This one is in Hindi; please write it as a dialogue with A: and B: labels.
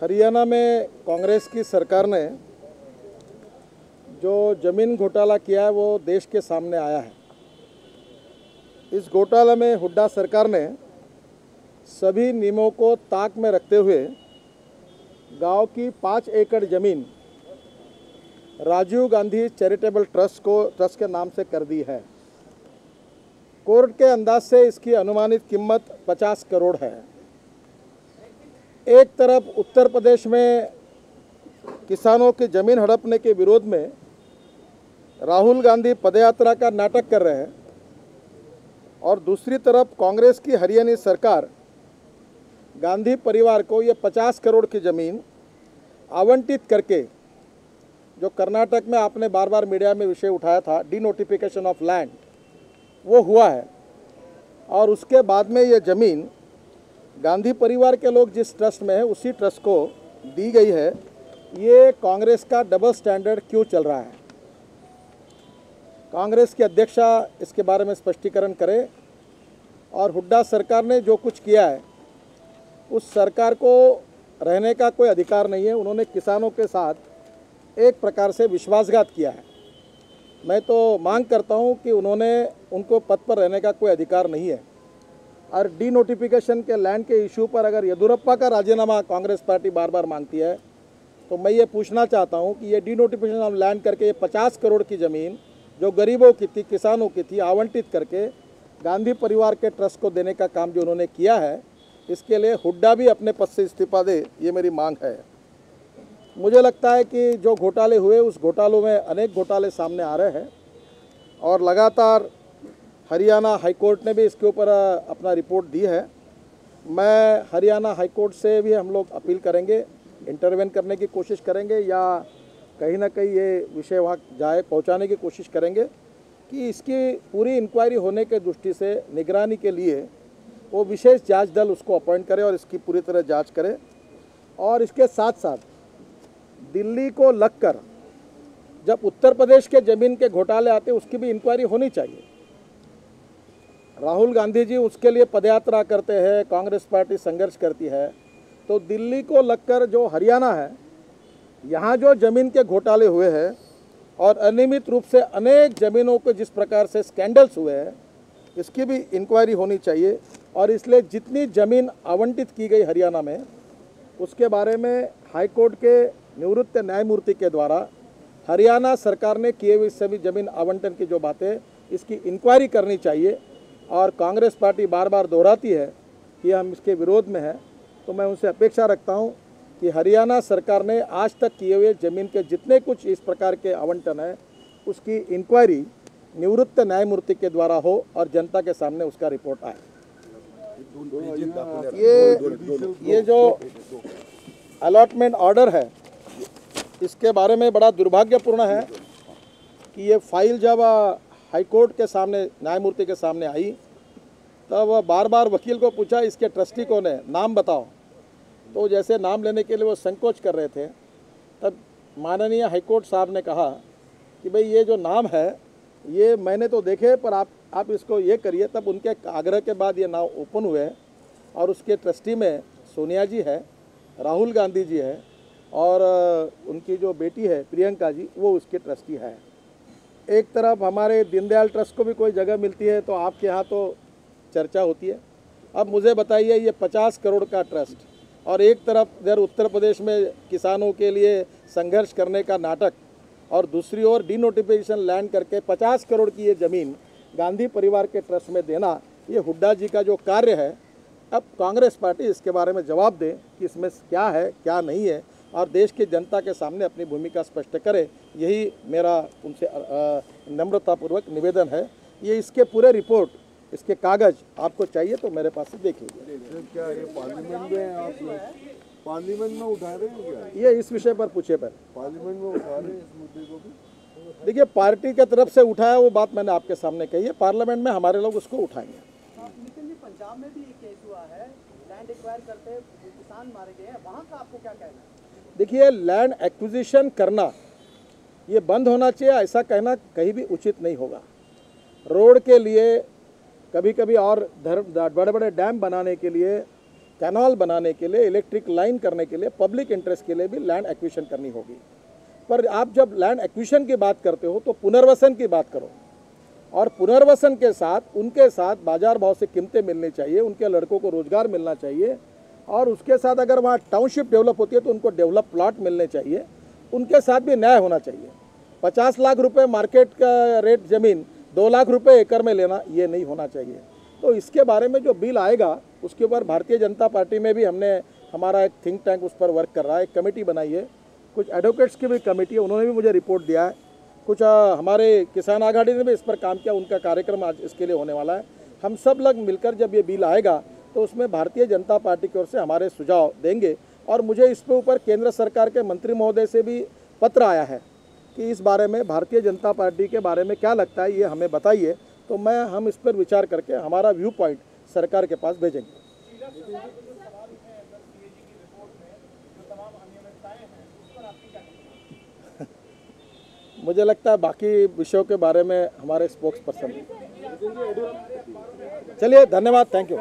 A: हरियाणा में कांग्रेस की सरकार ने जो ज़मीन घोटाला किया है वो देश के सामने आया है। इस घोटाले में हुड्डा सरकार ने सभी नियमों को ताक में रखते हुए गांव की 5 एकड़ ज़मीन राजीव गांधी चैरिटेबल ट्रस्ट के नाम से कर दी है। कोर्ट के अंदाज से इसकी अनुमानित कीमत 50 करोड़ है। एक तरफ उत्तर प्रदेश में किसानों की ज़मीन हड़पने के विरोध में राहुल गांधी पदयात्रा का नाटक कर रहे हैं और दूसरी तरफ कांग्रेस की हरियाणा सरकार गांधी परिवार को ये 50 करोड़ की ज़मीन आवंटित करके, जो कर्नाटक में आपने बार बार मीडिया में विषय उठाया था, डिनोटिफिकेशन ऑफ लैंड, वो हुआ है। और उसके बाद में ये ज़मीन गांधी परिवार के लोग जिस ट्रस्ट में है उसी ट्रस्ट को दी गई है। ये कांग्रेस का डबल स्टैंडर्ड क्यों चल रहा है? कांग्रेस की अध्यक्षा इसके बारे में स्पष्टीकरण करे। और हुड्डा सरकार ने जो कुछ किया है उस सरकार को रहने का कोई अधिकार नहीं है। उन्होंने किसानों के साथ एक प्रकार से विश्वासघात किया है। मैं तो मांग करता हूं कि उनको पद पर रहने का कोई अधिकार नहीं है। और डिनोटिफिकेशन के लैंड के इशू पर अगर येदियुरप्पा का राजीनामा कांग्रेस पार्टी बार बार मांगती है तो मैं ये पूछना चाहता हूं कि ये डिनोटिफिकेशन ऑफ लैंड करके ये 50 करोड़ की ज़मीन जो गरीबों की थी, किसानों की थी, आवंटित करके गांधी परिवार के ट्रस्ट को देने का काम जो उन्होंने किया है, इसके लिए हुड्डा भी अपने पद से इस्तीफा दे, ये मेरी मांग है। मुझे लगता है कि जो घोटाले हुए उस घोटालों में अनेक घोटाले सामने आ रहे हैं और लगातार हरियाणा हाईकोर्ट ने भी इसके ऊपर अपना रिपोर्ट दी है। मैं हरियाणा हाईकोर्ट से भी हम लोग अपील करेंगे, इंटरवेन करने की कोशिश करेंगे या कहीं ना कहीं ये विषय वहाँ पहुँचाने की कोशिश करेंगे कि इसकी पूरी इंक्वायरी होने के दृष्टि से निगरानी के लिए वो विशेष जांच दल उसको अपॉइंट करे और इसकी पूरी तरह जांच करे। और इसके साथ साथ दिल्ली को लगकर जब उत्तर प्रदेश के ज़मीन के घोटाले आते उसकी भी इंक्वायरी होनी चाहिए। राहुल गांधी जी उसके लिए पदयात्रा करते हैं, कांग्रेस पार्टी संघर्ष करती है, तो दिल्ली को लगकर जो हरियाणा है, यहाँ जो ज़मीन के घोटाले हुए हैं और अनियमित रूप से अनेक ज़मीनों को जिस प्रकार से स्कैंडल्स हुए हैं, इसकी भी इंक्वायरी होनी चाहिए। और इसलिए जितनी ज़मीन आवंटित की गई हरियाणा में, उसके बारे में हाईकोर्ट के निवृत्त न्यायमूर्ति के द्वारा हरियाणा सरकार ने किए हुए सभी ज़मीन आवंटन की जो बातें, इसकी इंक्वायरी करनी चाहिए। और कांग्रेस पार्टी बार बार दोहराती है कि हम इसके विरोध में हैं, तो मैं उनसे अपेक्षा रखता हूं कि हरियाणा सरकार ने आज तक किए हुए ज़मीन के जितने कुछ इस प्रकार के आवंटन है उसकी इंक्वायरी निवृत्त न्यायमूर्ति के द्वारा हो और जनता के सामने उसका रिपोर्ट आए। ये जो अलॉटमेंट ऑर्डर है इसके बारे में बड़ा दुर्भाग्यपूर्ण है कि ये फाइल जब हाईकोर्ट के सामने न्यायमूर्ति के सामने आई तब बार बार वकील को पूछा इसके ट्रस्टी कौन है, नाम बताओ। तो जैसे नाम लेने के लिए वो संकोच कर रहे थे, तब माननीय हाईकोर्ट साहब ने कहा कि भाई ये जो नाम है ये मैंने तो देखे, पर आप इसको ये करिए। तब उनके आग्रह के बाद ये नाम ओपन हुए और उसके ट्रस्टी में सोनिया जी है, राहुल गांधी जी है और उनकी जो बेटी है प्रियंका जी, वो उसके ट्रस्टी है। एक तरफ हमारे दीनदयाल ट्रस्ट को भी कोई जगह मिलती है तो आपके यहाँ तो चर्चा होती है। अब मुझे बताइए ये 50 करोड़ का ट्रस्ट और एक तरफ इधर उत्तर प्रदेश में किसानों के लिए संघर्ष करने का नाटक और दूसरी ओर डिनोटिफिकेशन लैंड करके 50 करोड़ की ये ज़मीन गांधी परिवार के ट्रस्ट में देना, ये हुड्डा जी का जो कार्य है, अब कांग्रेस पार्टी इसके बारे में जवाब दे कि इसमें क्या है क्या नहीं है और देश की जनता के सामने अपनी भूमिका स्पष्ट करे। यही मेरा उनसे नम्रतापूर्वक निवेदन है। ये इसके पूरे रिपोर्ट, इसके कागज़ आपको चाहिए तो मेरे पास से देख लीजिए।
B: क्या ये पार्लियामेंट में आप पार्लियामेंट में उठा रहे हैं क्या?
A: ये इस विषय पर पूछे पर
B: पार्लियामेंट में उठा रहे हैं इस मुद्दे को भी?
A: देखिए, पार्टी की तरफ से उठाया वो बात मैंने आपके सामने कही है, पार्लियामेंट में हमारे लोग उसको उठाएंगे।
C: नितिन जी, पंजाब में भी एक केस हुआ है, लैंड एक्वायर करते किसान मारे गए हैं, वहाँ का आपको क्या कहना है?
A: देखिए, लैंड एक्विजिशन करना ये बंद होना चाहिए, ऐसा कहना कहीं भी उचित नहीं होगा। रोड के लिए कभी कभी और बड़े बड़े डैम बनाने के लिए कैनाल बनाने के लिए, इलेक्ट्रिक लाइन करने के लिए, पब्लिक इंटरेस्ट के लिए भी लैंड एक्विजिशन करनी होगी। पर आप जब लैंड एक्विजिशन की बात करते हो तो पुनर्वसन की बात करो, और पुनर्वसन के साथ उनके साथ बाजार भाव से कीमतें मिलनी चाहिए, उनके लड़कों को रोजगार मिलना चाहिए, और उसके साथ अगर वहाँ टाउनशिप डेवलप होती है तो उनको डेवलप प्लॉट मिलने चाहिए, उनके साथ भी न्याय होना चाहिए। 50 लाख रुपए मार्केट का रेट ज़मीन 2 लाख रुपए एकड़ में लेना, ये नहीं होना चाहिए। तो इसके बारे में जो बिल आएगा उसके ऊपर भारतीय जनता पार्टी में भी हमारा एक थिंक टैंक उस पर वर्क कर रहा है, एक कमेटी बनाई है, कुछ एडवोकेट्स की भी कमेटी है, उन्होंने भी मुझे रिपोर्ट दिया है, कुछ हमारे किसान आघाड़ी ने भी इस पर काम किया, उनका कार्यक्रम आज इसके लिए होने वाला है। हम सब लोग मिलकर जब ये बिल आएगा तो उसमें भारतीय जनता पार्टी की ओर से हमारे सुझाव देंगे। और मुझे इस पे ऊपर केंद्र सरकार के मंत्री महोदय से भी पत्र आया है कि इस बारे में भारतीय जनता पार्टी के बारे में क्या लगता है, ये हमें बताइए, तो हम इस पर विचार करके हमारा व्यू पॉइंट सरकार के पास भेजेंगे। मुझे लगता है बाकी विषयों के बारे में हमारे स्पोक्स पर्सन। चलिए, धन्यवाद, थैंक यू।